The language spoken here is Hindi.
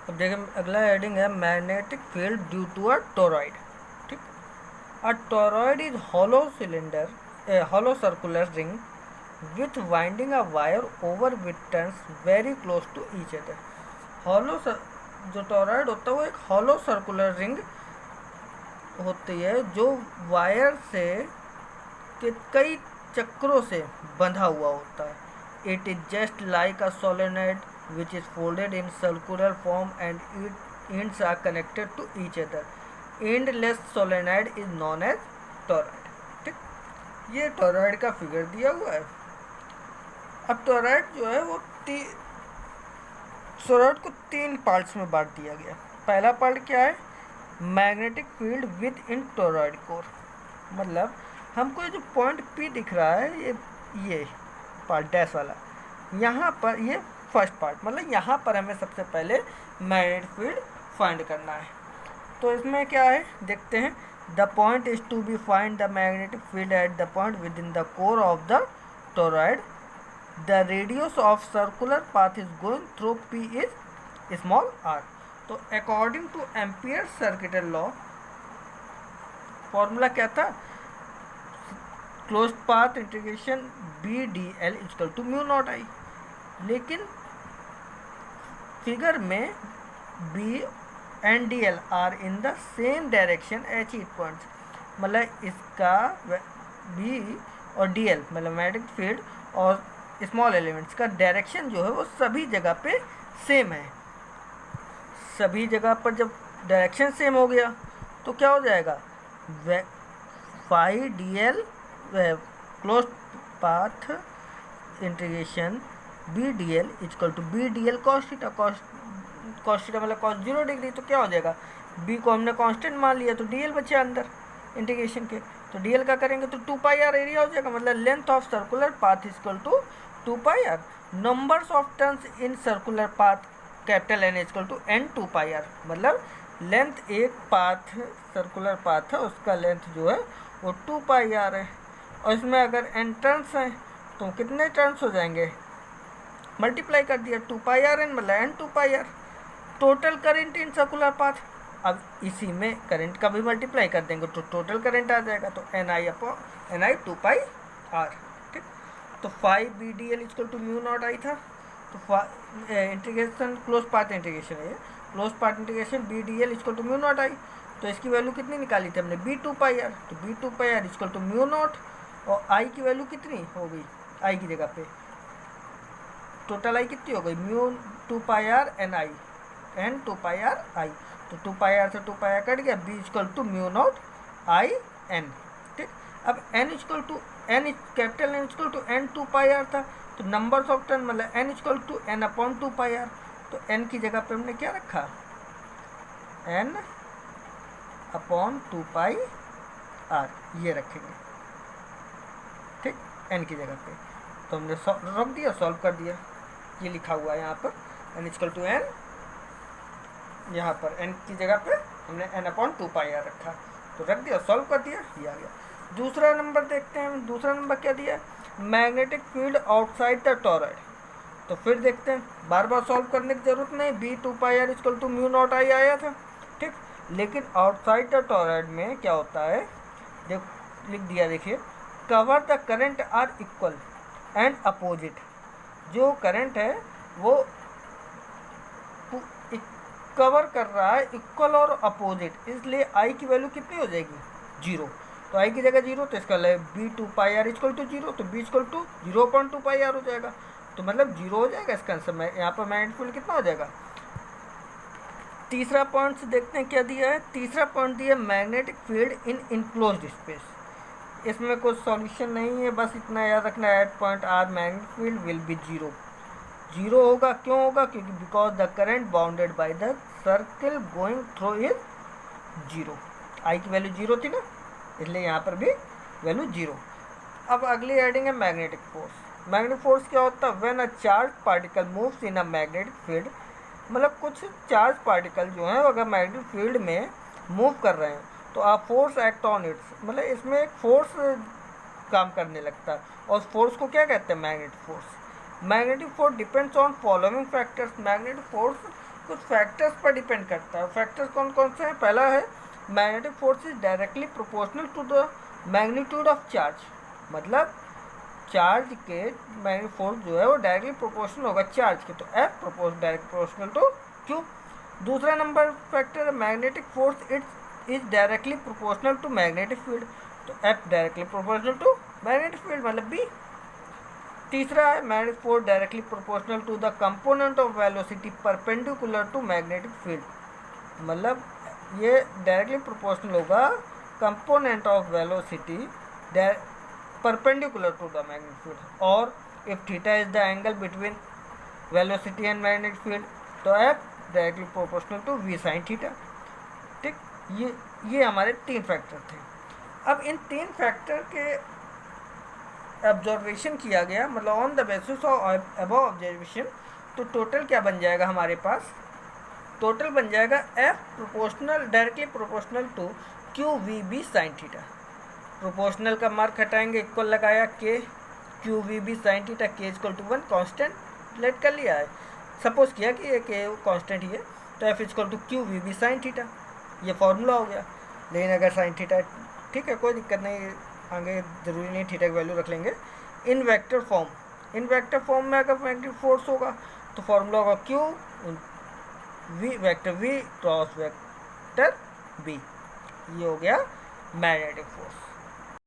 अब देखिए अगला हेडिंग है magnetic field due to a toroid. ठीक, a toroid is hollow circular ring with winding a wire over which turns very close to each other। Hollow जो टोरॉइड होता है वो एक हॉलो सर्कुलर रिंग होती है जो वायर से के कई चक्रों से बंधा हुआ होता है। It is just like a solenoid which is folded in circular form and it ends are connected to each other. Endless solenoid is known as toroid. ठीक, ये टोरॉइड का फिगर दिया हुआ है। अब टोरॉइड जो है वो टोरॉइड को 3 पार्ट्स में बांट दिया गया। पहला पार्ट क्या है? Magnetic field with in toroid core. मतलब हमको ये जो पॉइंट पी दिख रहा है ये पार्ट डैश वाला, यहाँ पर ये फर्स्ट पार्ट, मतलब यहाँ पर हमें सबसे पहले मैग्नेटिक फील्ड फाइंड करना है। तो इसमें क्या है देखते हैं। The point is to be find the magnetic field at the point within the core of the toroid. The radius of circular path is going through P is small R. तो according to Ampere circuital law formula क्या था? Close path integration B D L equal to mu not I. लेकिन फिगर में B and D L are in the same direction each each points. मतलब इसका बी और डी एल मतलब मैग्नेटिक फील्ड और स्मॉल एलिमेंट्स का डायरेक्शन जो है वो सभी जगह पे सेम है। सभी जगह पर जब डायरेक्शन सेम हो गया तो क्या हो जाएगा? Phi d l closed path integration B D L equal to B D l cos theta. Cos theta मतलब कॉस 0 डिग्री। तो क्या हो जाएगा? बी को हमने कांस्टेंट मान लिया तो डी एल बचे अंदर इंटीग्रेशन के। तो डी एल का करेंगे तो 2 पाई आर एरिया हो जाएगा। मतलब length of circular path equal to 2 pi r. Numbers of turns in circular path capital N equal to N 2 pi r. मतलब लेंथ एक पाथ सर्कुलर पाथ है उसका लेंथ जो है वो 2 पाई आर है। और इसमें अगर एन टर्न्स हैं तो कितने टर्न्स हो जाएंगे? मल्टीप्लाई कर दिया 2 पाई आर एन मतलब N 2 pi r. Total current in circular path, अब इसी में करंट का भी मल्टीप्लाई कर देंगे तो टोटल करंट आ जाएगा। तो एन आई 2 पाई आर। ठीक, तो 5 B D L equal to mu not I था। तो इंटीग्रेशन क्लोज पाथ इंटीग्रेशन है, close path integration B D L equal to mu not I. तो इसकी वैल्यू कितनी निकाली थी हमने? B 2 pi R. तो B 2 pi R equal to mu naught और आई की वैल्यू कितनी हो गई? आई की जगह पे टोटल आई कितनी हो गई? Mu 2 pi are N I N 2 pi R I. तो 2 पाई आर से 2 पाई आर कट गया। B equal to mu not I N. ठीक, अब N equal to N capital N equal to N 2 pi R था। तो नंबर्स ऑफ टर्न मतलब N equal to N upon 2 pi R. तो एन की जगह पे हमने क्या रखा? एन अपॉन 2 पाई आर ये रखेंगे। ठीक, एन की जगह पे तो हमने रख दिया, सॉल्व कर दिया। ये लिखा हुआ है यहाँ पर एन इक्वल टू एन, यहाँ पर एन की जगह पे हमने एन अपॉन 2 पाई आर रखा तो रख दिया, सॉल्व कर दिया, ये आ गया। दूसरा नंबर देखते हैं। दूसरा नंबर क्या दिया? Magnetic field outside the toroid. तो फिर देखते हैं, बार बार सॉल्व करने की जरूरत नहीं। B 2 pi R equal to mu not I आया था। ठीक, लेकिन आउटसाइड द टोरॉइड में क्या होता है? लिख दिया, देखिए, cover the current are equal and opposite. जो करंट है वो कवर कर रहा है इक्वल और अपोजिट, इसलिए आई की वैल्यू कितनी हो जाएगी? 0। तो आई की जगह 0 तो इसका B 2 pi R equal to 0। तो B equal to 0.2 pi R हो जाएगा। तो मतलब 0 हो जाएगा इसका आंसर। मैं यहाँ पर मैग्नेटिक फील्ड कितना हो जाएगा? तीसरा पॉइंट से देखते हैं क्या दिया है। तीसरा पॉइंट दिया मैग्नेटिक फील्ड इन इनक्लोज्ड स्पेस। इसमें कोई सॉल्यूशन नहीं है, बस इतना याद रखना है, at point R magnetic field will be 0। 0 होगा, क्यों होगा? क्योंकि because the current bounded by the circle going through is 0। I की वैल्यू 0 थी ना, इसलिए यहाँ पर भी वैल्यू 0। अब अगली हेडिंग है मैग्नेटिक फोर्स। मैग्नेटिक फोर्स क्या होता है? When a charge particle moves in a magnetic field. मतलब कुछ चार्ज पार्टिकल जो हैं अगर मैग्नेटिक फील्ड में मूव कर रहे हैं तो आप फोर्स एक्ट ऑन इट्स, मतलब इसमें एक फोर्स काम करने लगता है। और फोर्स को क्या कहते हैं? Magnetic force. Magnetic force depends on following factors. Magnetic force कुछ फैक्टर्स पर डिपेंड करता है। फैक्टर्स कौन कौन से हैं? पहला है magnetic force is directly proportional to the magnitude of charge, मतलब चार्ज के मैग्नेटिक फोर्स जो है वो डायरेक्टली प्रोपोर्शनल होगा चार्ज के, तो F direct proportional to Q। दूसरा नंबर फैक्टर है magnetic force it is directly proportional to magnetic field, तो F directly proportional to magnetic field मतलब B। तीसरा है magnetic force directly proportional to the component of velocity perpendicular to magnetic field, मतलब ये डायरेक्टली प्रोपोर्शनल होगा component of velocity perpendicular to the magnetic field. और if theta is the angle between velocity and magnetic field, तो F directly proportional to V sine theta. ठीक, ये हमारे 3 फैक्टर थे। अब इन 3 फैक्टर के ऑब्जर्वेशन किया गया, मतलब on the basis of above observation, तो टोटल क्या बन जाएगा हमारे पास? टोटल बन जाएगा F proportional directly proportional to QVB sine theta. Proportional का मार्क हटाएंगे, इक्वल लगाया K QVB sine theta, K equal to 1 constant let कर लिया है, सपोज किया कि ये K कॉन्स्टेंट ही है, तो F equal to QVB sine theta, ये फॉर्मूला हो गया। लेकिन अगर साइन थीटा, ठीक है कोई दिक्कत नहीं, आगे ज़रूरी नहीं थीटा की वैल्यू रख लेंगे। इन वेक्टर फॉर्म में अगर मैग्नेटिक फोर्स होगा तो फॉर्मूला होगा Q vector V cross vector B, ये हो गया मैग्नेटिक फोर्स।